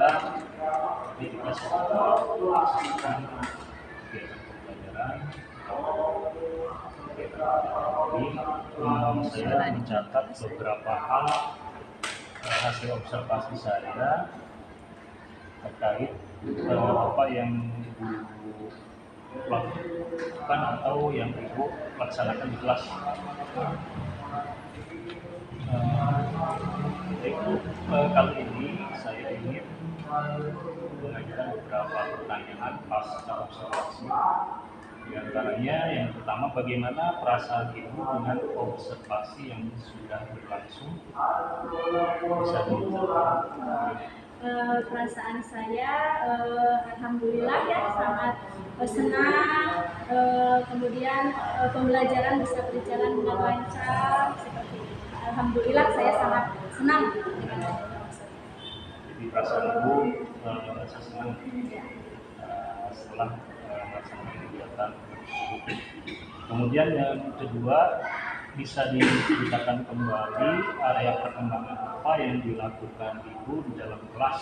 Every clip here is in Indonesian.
jadi kita sudah melaksanakan kegiatan pembelajaran ini. Saya mencatat beberapa hal hasil observasi saya terkait apa yang Ibu lakukan atau yang Ibu laksanakan di kelas. Kali ini saya ingin mengajukan beberapa pertanyaan pasca observasi. Di antaranya yang pertama, bagaimana perasaan Ibu dengan observasi yang sudah berlangsung? Bisa diceritakan? Perasaan saya alhamdulillah ya sangat senang, kemudian pembelajaran bisa berjalan dengan lancar seperti itu. Alhamdulillah saya sangat senang dengan jadi perasaan Ibu merasa senang setelah melaksanakan kegiatan. Kemudian yang kedua, bisa diceritakan kembali area perkembangan apa yang dilakukan Ibu di dalam kelas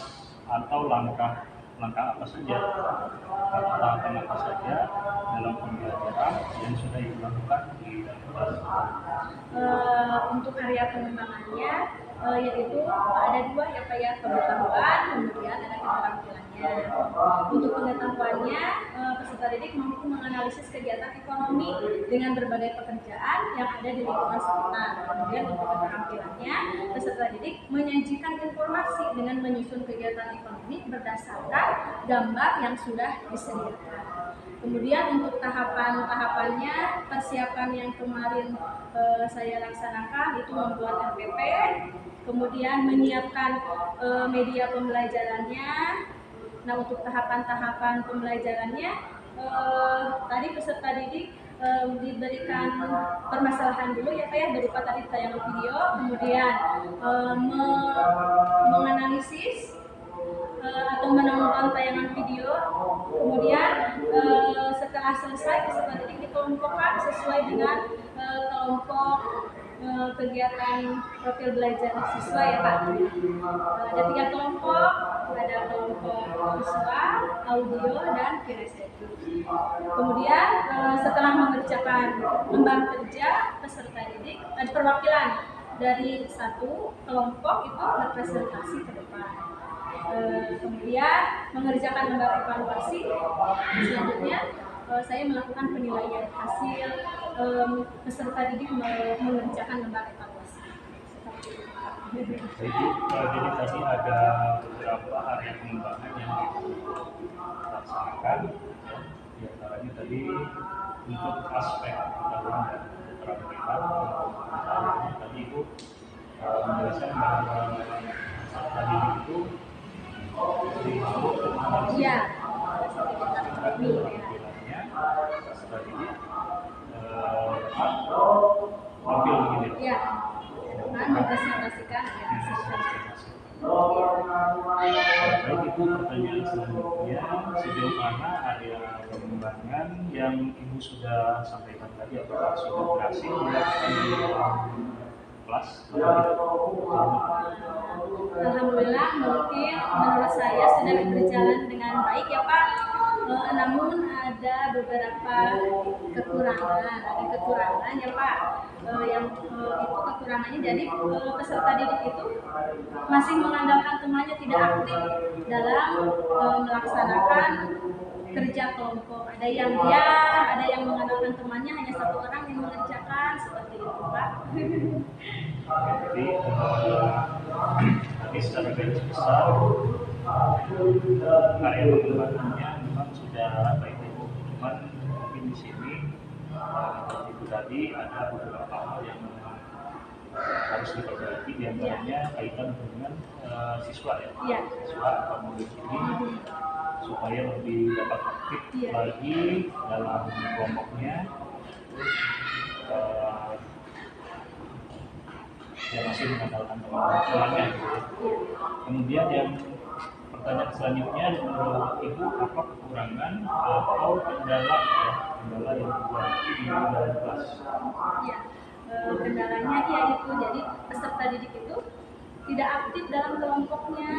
atau langkah apa saja, tahapan apa saja dalam pembelajaran yang sudah Ibu lakukan di dalam kelas. Untuk area pengembangannya yaitu ada dua ya Pak ya, pengetahuan kemudian ada keterampilannya. Untuk pengetahuannya peserta didik mampu menganalisis kegiatan ekonomi dengan berbagai pekerjaan yang ada di lingkungan sekitar. Kemudian untuk keterampilannya peserta didik menyajikan informasi dengan menyusun kegiatan ekonomi berdasarkan gambar yang sudah disediakan. Kemudian untuk tahapannya, persiapan yang kemarin saya laksanakan itu membuat RPP, kemudian menyiapkan media pembelajarannya. Nah, untuk tahapan pembelajarannya tadi peserta didik diberikan permasalahan dulu ya Pak ya, berupa tadi tayangan video, kemudian menganalisis atau menonton tayangan video, kemudian setelah selesai peserta didik dikelompokkan sesuai dengan kelompok kegiatan profil belajar siswa ya Pak. Ada 3 kelompok, ada kelompok visual, audio, dan kinestetik. Kemudian setelah mengerjakan lembar kerja, peserta didik dan perwakilan dari satu kelompok itu berpresentasi ke depan. Kemudian mengerjakan lembar evaluasi. Selanjutnya saya melakukan penilaian hasil peserta didik mengerjakan lembar evaluasi. Jadi tadi ada beberapa area pengembangan yang dilaksanakan, ya. Di antaranya tadi untuk aspek pengetahuan dan keterampilan, tadi Ibu menjelaskan bahwa peserta didik itu disebut analisis. Iya. Penampilannya peserta didik tampil begitu. Iya. Mempresentasikan hasil kerja. Baik, itu pertanyaan selanjutnya, sejauh mana area pengembangan yang Ibu sudah sampaikan tadi, apakah sudah berhasil dilakukan di kelas? Alhamdulillah mungkin menurut saya sudah berjalan dengan baik ya Pak. Namun ada beberapa kekurangan ya Pak. Yang itu kekurangannya jadi peserta didik itu masih mengandalkan temannya, tidak aktif dalam melaksanakan kerja kelompok. Ada yang diam, ada yang mengandalkan temannya, hanya satu orang yang mengerjakan, seperti itu Pak. Jadi secara garis besar area pengembangannya memang sudah baik Ibu, cuman mungkin di sini itu tadi ada beberapa hal yang harus diperbaiki, di antaranya kaitan dengan siswa ya, siswa atau murid ini supaya lebih dapat aktif lagi dalam kelompoknya. Yang masih mengandalkan teman-temannya gitu. Kemudian yang pertanyaan selanjutnya, menurut Ibu apa kekurangan atau kendala yang dihadapi di dalam kelas? Ya, kendalanya ya itu, jadi peserta didik itu tidak aktif dalam kelompoknya.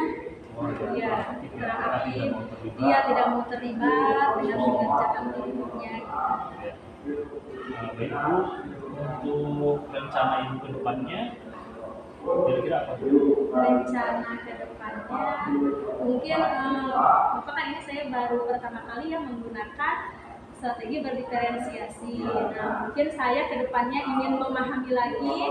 Iya, kurang aktif. tidak mau terlibat. Iya, tidak mau terlibat dengan mengerjakan kelompoknya. Ya. Baik Bu, untuk rencana Ibu ke depannya kira-kira apa? Rencana ke depannya mungkin Bapak kan ini saya baru pertama kali ya menggunakan strategi berdiferensiasi. Nah, mungkin saya ke depannya ingin memahami lagi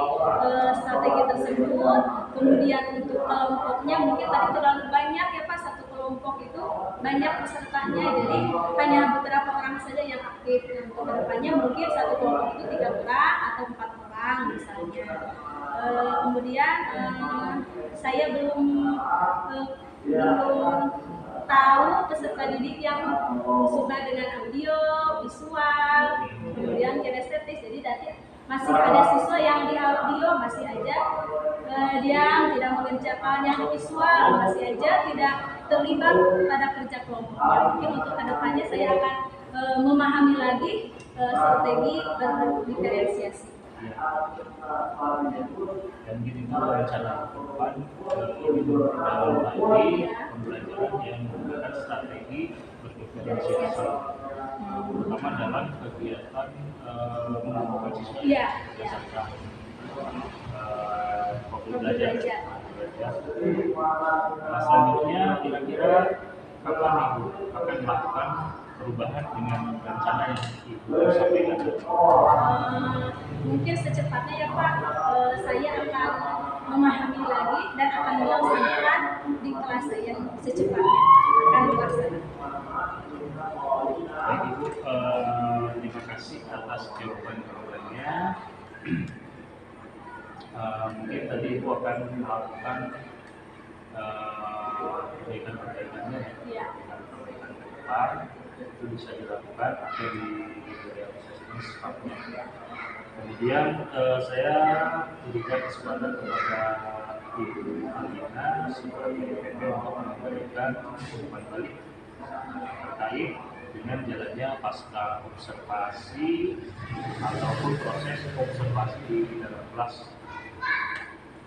strategi tersebut. Kemudian untuk kelompoknya mungkin tadi terlalu banyak ya Pak, satu kelompok itu banyak pesertanya, jadi hanya beberapa orang saja yang aktif. Nah, untuk kedepannya mungkin satu kelompok itu 3 orang atau 4 orang misalnya. Kemudian saya belum tahu peserta didik yang suka dengan audio, visual, kemudian kinestetis. Jadi nanti masih ada siswa yang di audio masih aja dia tidak mengerjakan, yang visual masih aja tidak terlibat pada kerja kelompoknya. Mungkin untuk kedepannya saya akan memahami lagi strategi berdiferensiasi. Dan gini juga rencana ke depan ini memperdalam lagi pembelajaran yang menggunakan strategi berdiferensiasi, terutama dalam kegiatan mengumpulkan siswa berdasarkan profil belajar. Nah, selanjutnya kira-kira kapan Ibu akan melakukan perubahan dengan rencana yang Ibu sampaikan? Mungkin secepatnya ya Pak, saya akan memahami lagi dan akan melaksanakan di kelas saya secepatnya akan dilaksanakan. Baik Ibu, terima kasih atas jawabannya. Mungkin tadi Ibu akan melakukan perbaikan-perbaikannya ya. Perbaikan ke depan itu bisa dilakukan atau di beberapa assessment sifatnya. Kemudian saya berikan kesempatan kepada Ibu Alina sebagai PP untuk memberikan umpan balik terkait dengan jalannya pasca observasi ataupun proses observasi di dalam kelas